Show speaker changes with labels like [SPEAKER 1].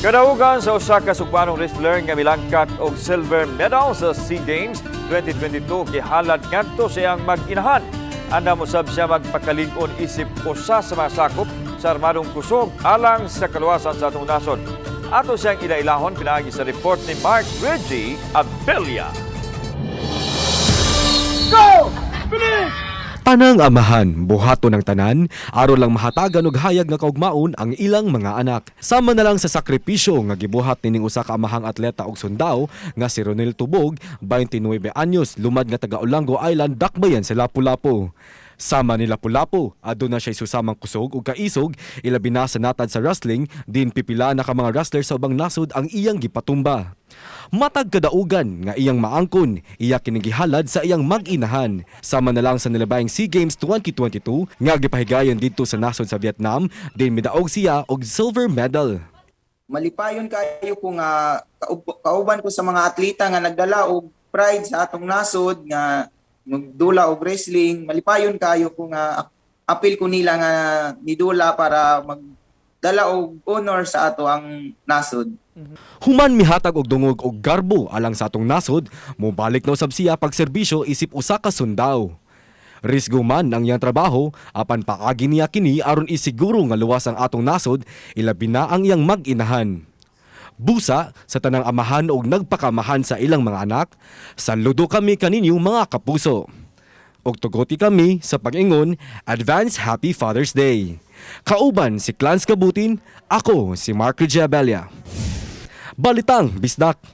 [SPEAKER 1] Kadaugan sa usa ka sugbanong wrestler nga milangkat og silver medal sa SEA Games 2022 gihalad ngadto siyang mag-inahan. Anda mo sab siya magpakalig-on isip usa sa mga sakop sa armadong kusog alang sa kaluwasan sa atong nasod. Ato siyang ilailahon pinaagi sa report ni Mark Reggie Abella. Go! Finish!
[SPEAKER 2] Tanang amahan, buhato ng tanan, aron lang mahatagan og hayag nga kaugmaon ang ilang mga anak. Sama na lang sa sakripisyo nga gibuhat nining usa ka amahang atleta og sundao nga si Ronel Tubog, 29 anyos, lumad nga taga Olango Island, Dakbayan sa Lapu-Lapu. Sama ni Lapu-Lapu, aduna siya susamang kusog ug kaisog, ilabi na sa natad sa wrestling, din pipila na ka mga wrestler sa ubang nasod ang iyang gipatumba. Matag kadaugan nga iyang maangkon, iya kinigihalad sa iyang mag-inahan. Sama na lang sa nilabayang SEA Games 2022 nga gipahigayon didto sa nasod sa Vietnam, din midaog siya og silver medal.
[SPEAKER 3] Malipayon kayo ko nga kauban ko sa mga atleta nga nagdala og pride sa atong nasod nga magdula og wrestling. Malipayon kayo ko nga apil ko nila nga nidula para magdala og honor sa ato ang nasod.
[SPEAKER 2] Human mihatag og dungog og garbo alang sa atong nasod, mobalik na usab siya pagserbisyo isip usa ka sundao. Risgo man ang iyang trabaho, apan paagi niya kini aron isiguro nga luwas ang atong nasod, ilabi na ang iyang mag-inahan. Busa sa tanang amahan og nagpakamahan sa ilang mga anak, saludo kami kaninyo mga kapuso. Og tugoti kami sa pag-ingon, Advance Happy Father's Day. Kauban si Clans Kabutin, ako si Mark Reggie Abella. Balitang Bisdak.